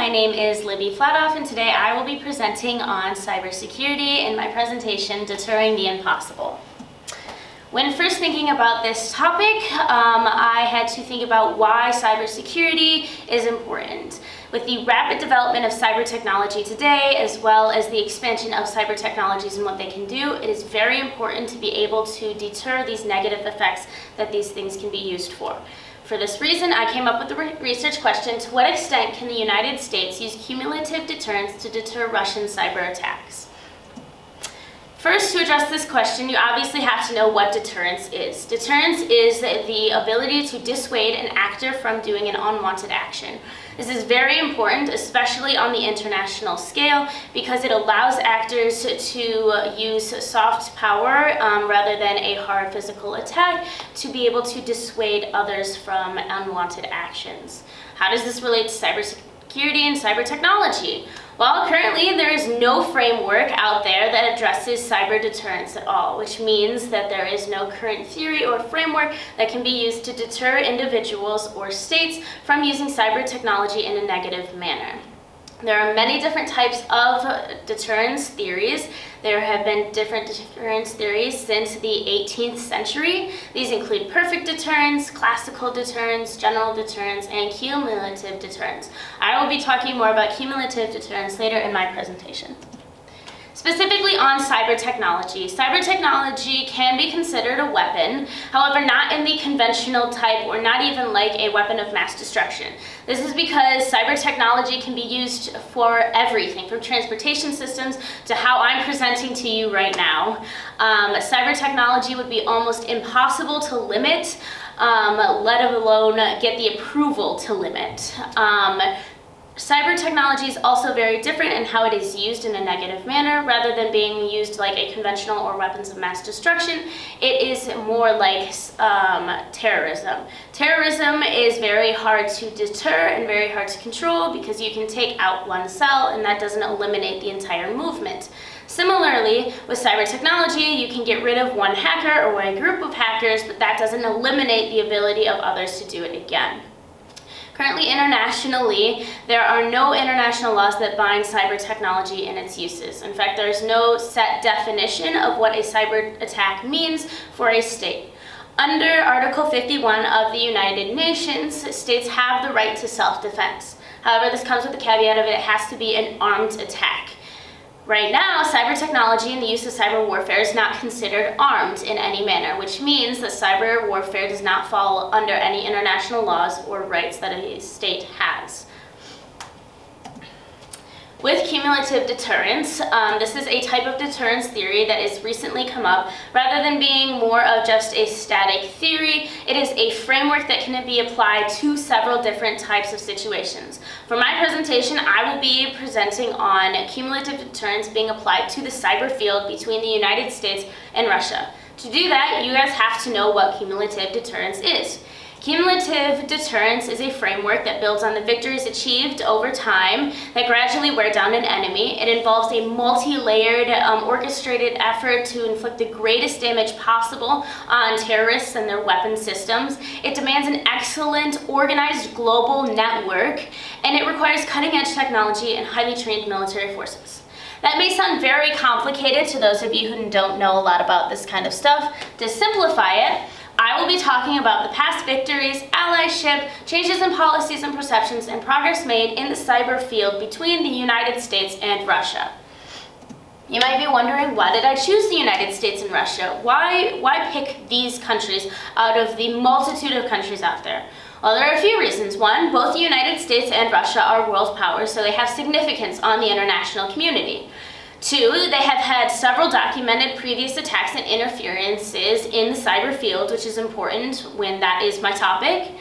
my name is Libby Flatoff, and today I will be presenting on cybersecurity in my presentation, Deterring the Impossible. When first thinking about this topic, I had to think about why cybersecurity is important. With the rapid development of cyber technology today, as well as the expansion of cyber technologies and what they can do, it is very important to be able to deter these negative effects that these things can be used for. For this reason, I came up with the research question: to what extent can the United States use cumulative deterrence to deter Russian cyber attacks? First, to address this question, you obviously have to know what deterrence is. Deterrence is the ability to dissuade an actor from doing an unwanted action. This is very important, especially on the international scale, because it allows actors to use soft power rather than a hard physical attack to be able to dissuade others from unwanted actions. How does this relate to cybersecurity and cyber technology? Well, currently there is no framework out there that addresses cyber deterrence at all, which means that there is no current theory or framework that can be used to deter individuals or states from using cyber technology in a negative manner. There are many different types of deterrence theories. There have been different deterrence theories since the 18th century. These include perfect deterrence, classical deterrence, general deterrence, and cumulative deterrence. I will be talking more about cumulative deterrence later in my presentation. Specifically on cyber technology. Cyber technology can be considered a weapon, however not in the conventional type or not even like a weapon of mass destruction. This is because cyber technology can be used for everything, from transportation systems to how I'm presenting to you right now. Cyber technology would be almost impossible to limit, let alone get the approval to limit. Cyber technology is also very different in how it is used in a negative manner. Rather than being used like a conventional or weapons of mass destruction, it is more like terrorism. Terrorism is very hard to deter and very hard to control because you can take out one cell and that doesn't eliminate the entire movement. Similarly, with cyber technology, you can get rid of one hacker or a group of hackers, but that doesn't eliminate the ability of others to do it again. Currently, internationally, there are no international laws that bind cyber technology and its uses. In fact, there is no set definition of what a cyber attack means for a state. Under Article 51 of the United Nations, states have the right to self-defense. However, this comes with the caveat of it has to be an armed attack. Right now, cyber technology and the use of cyber warfare is not considered armed in any manner, which means that cyber warfare does not fall under any international laws or rights that a state has. With cumulative deterrence, this is a type of deterrence theory that has recently come up. Rather than being more of just a static theory, it is a framework that can be applied to several different types of situations. For my presentation, I will be presenting on cumulative deterrence being applied to the cyber field between the United States and Russia. To do that, you guys have to know what cumulative deterrence is. Cumulative deterrence is a framework that builds on the victories achieved over time that gradually wear down an enemy. It involves a multi-layered, orchestrated effort to inflict the greatest damage possible on terrorists and their weapon systems. It demands an excellent, organized global network, and it requires cutting-edge technology and highly trained military forces. That may sound very complicated to those of you who don't know a lot about this kind of stuff. To simplify it, I will be talking about the past victories, allyship, changes in policies and perceptions, and progress made in the cyber field between the United States and Russia. You might be wondering, why did I choose the United States and Russia? Why pick these countries out of the multitude of countries out there? Well, there are a few reasons. One, both the United States and Russia are world powers, so they have significance on the international community. Two, they have had several documented previous attacks and interferences in the cyber field, which is important when that is my topic.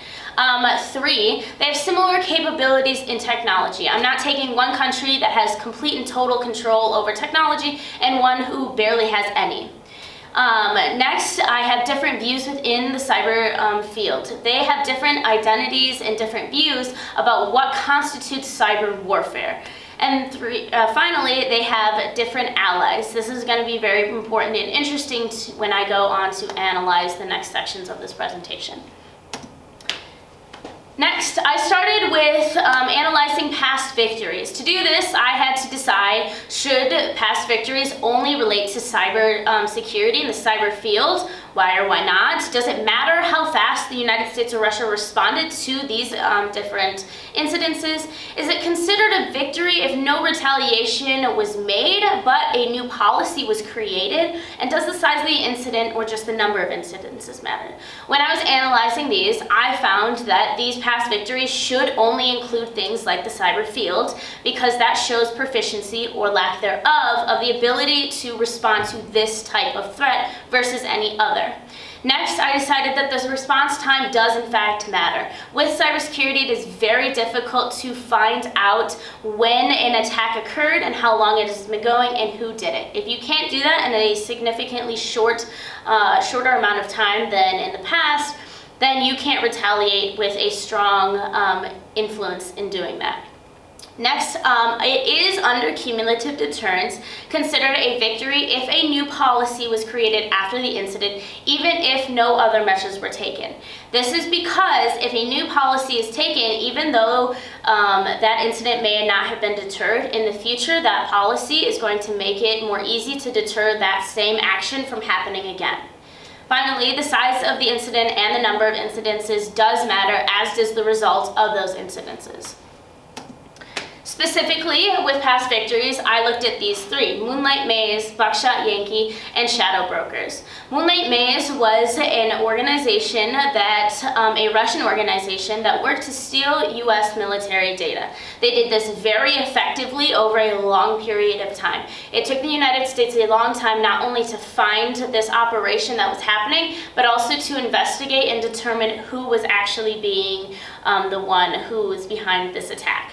Three, they have similar capabilities in technology. I'm not taking one country that has complete and total control over technology and one who barely has any. Next, I have different views within the cyber field. They have different identities and different views about what constitutes cyber warfare. And finally, they have different allies. This is going to be very important and interesting when I go on to analyze the next sections of this presentation. Next, I started with analyzing past victories. To do this, I had to decide, should past victories only relate to cyber security in the cyber field? Why or why not? Does it matter how fast the United States or Russia responded to these different incidences? Is it considered a victory if no retaliation was made, but a new policy was created? And does the size of the incident or just the number of incidences matter? When I was analyzing these, I found that these past victories should only include things like the cyber field, because that shows proficiency or lack thereof of the ability to respond to this type of threat versus any other. Next, I decided that the response time does in fact matter. With cybersecurity, it is very difficult to find out when an attack occurred and how long it has been going and who did it. If you can't do that in a significantly shorter amount of time than in the past, then you can't retaliate with a strong influence in doing that. Next, it is under cumulative deterrence considered a victory if a new policy was created after the incident, even if no other measures were taken. This is because if a new policy is taken, even though that incident may not have been deterred, in the future that policy is going to make it more easy to deter that same action from happening again. Finally, the size of the incident and the number of incidences does matter, as does the result of those incidences. Specifically, with past victories, I looked at these three: Moonlight Maze, Buckshot Yankee, and Shadow Brokers. Moonlight Maze was an organization a Russian organization that worked to steal US military data. They did this very effectively over a long period of time. It took the United States a long time not only to find this operation that was happening, but also to investigate and determine who was actually being the one who was behind this attack.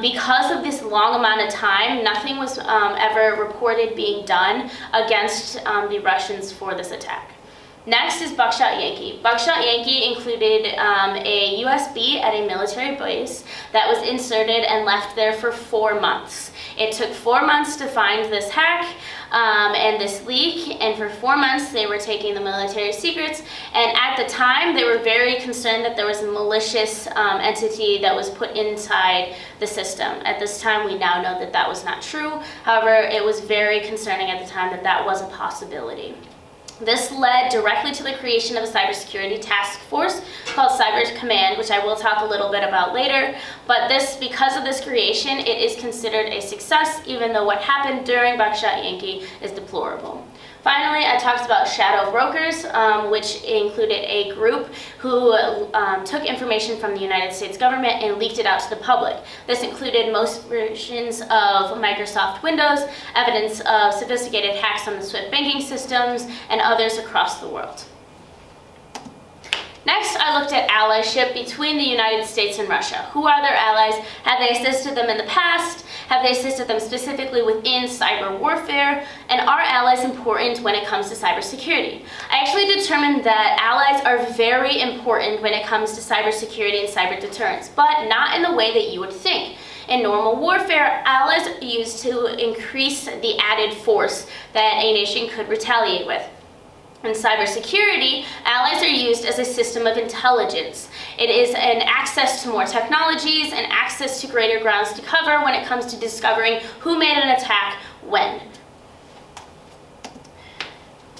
Because of this long amount of time, nothing was ever reported being done against the Russians for this attack. Next is Buckshot Yankee. Buckshot Yankee included a USB at a military base that was inserted and left there for 4 months. It took 4 months to find this hack and this leak, and for 4 months they were taking the military secrets, and at the time they were very concerned that there was a malicious entity that was put inside the system. At this time we now know that that was not true. However, it was very concerning at the time that that was a possibility. This led directly to the creation of a cybersecurity task force called Cyber Command, which I will talk a little bit about later. But because of this creation, it is considered a success, even though what happened during Buckshot Yankee is deplorable. Finally, I talked about Shadow Brokers, which included a group who took information from the United States government and leaked it out to the public. This included most versions of Microsoft Windows, evidence of sophisticated hacks on the SWIFT banking systems, and others across the world. Next, I looked at allyship between the United States and Russia. Who are their allies? Have they assisted them in the past? Have they assisted them specifically within cyber warfare? And are allies important when it comes to cybersecurity? I actually determined that allies are very important when it comes to cybersecurity and cyber deterrence, but not in the way that you would think. In normal warfare, allies are used to increase the added force that a nation could retaliate with. In cybersecurity, allies are used as a system of intelligence. It is an access to more technologies and access to greater grounds to cover when it comes to discovering who made an attack when.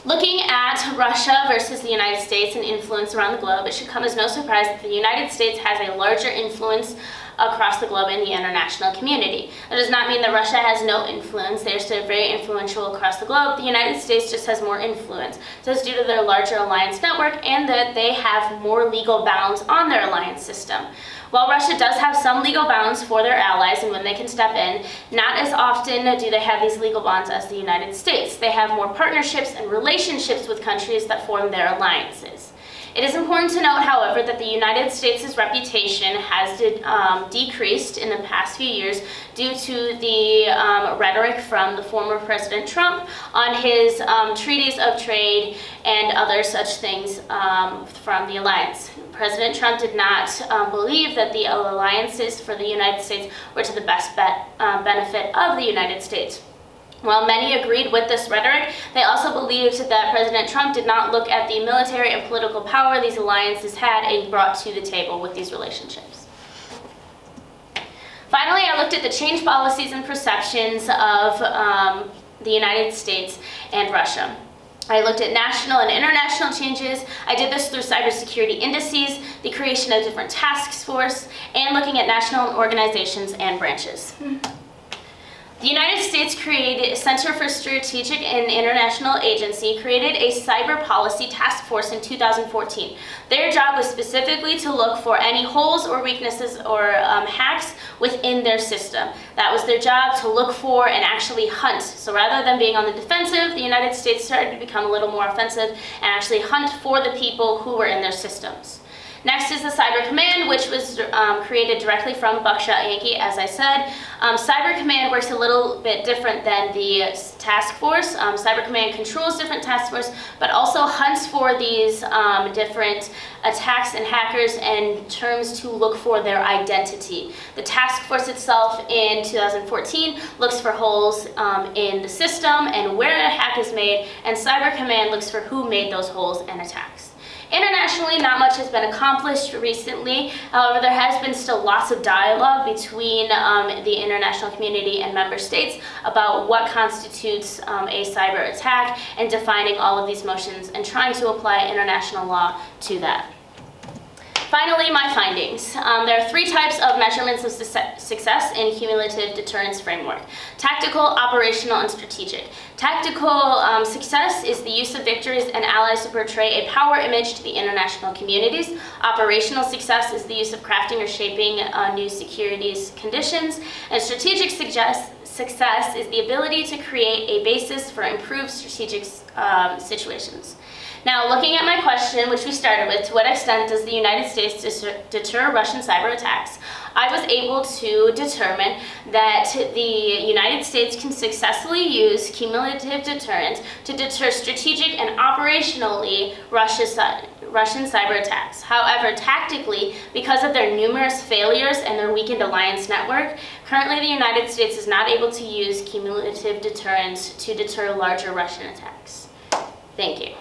Looking at Russia versus the United States and influence around the globe, it should come as no surprise that the United States has a larger influence across the globe in the international community. That does not mean that Russia has no influence. They're still very influential across the globe. The United States just has more influence. So it's due to their larger alliance network and that they have more legal bounds on their alliance system. While Russia does have some legal bounds for their allies and when they can step in, not as often do they have these legal bonds as the United States. They have more partnerships and relationships with countries that form their alliances. It is important to note, however, that the United States' reputation has decreased in the past few years due to the rhetoric from the former President Trump on his treaties of trade and other such things from the alliance. President Trump did not believe that the alliances for the United States were to the best benefit of the United States. While many agreed with this rhetoric, they also believed that President Trump did not look at the military and political power these alliances had and brought to the table with these relationships. Finally, I looked at the change policies and perceptions of the United States and Russia. I looked at national and international changes. I did this through cybersecurity indices, the creation of different task forces, and looking at national organizations and branches. The United States created a Center for Strategic and International Agency, created a cyber policy task force in 2014. Their job was specifically to look for any holes or weaknesses or hacks within their system. That was their job, to look for and actually hunt. So rather than being on the defensive, the United States started to become a little more offensive and actually hunt for the people who were in their systems. Next is the Cyber Command, which was created directly from Buckshot Yankee, as I said. Cyber Command works a little bit different than the task force. Cyber Command controls different task force, but also hunts for these different attacks and hackers in terms to look for their identity. The task force itself in 2014 looks for holes in the system and where a hack is made, and Cyber Command looks for who made those holes and attacks. Internationally, not much has been accomplished recently. However, there has been still lots of dialogue between the international community and member states about what constitutes a cyber attack, and defining all of these motions and trying to apply international law to that. Finally, my findings. There are 3 types of measurements of success in cumulative deterrence framework: tactical, operational, and strategic. Tactical success is the use of victories and allies to portray a power image to the international communities. Operational success is the use of crafting or shaping new securities conditions. And strategic success is the ability to create a basis for improved strategic situations. Now, looking at my question, which we started with, to what extent does the United States deter Russian cyber attacks? I was able to determine that the United States can successfully use cumulative deterrence to deter strategic and operationally Russian cyber attacks. However, tactically, because of their numerous failures and their weakened alliance network, currently the United States is not able to use cumulative deterrence to deter larger Russian attacks. Thank you.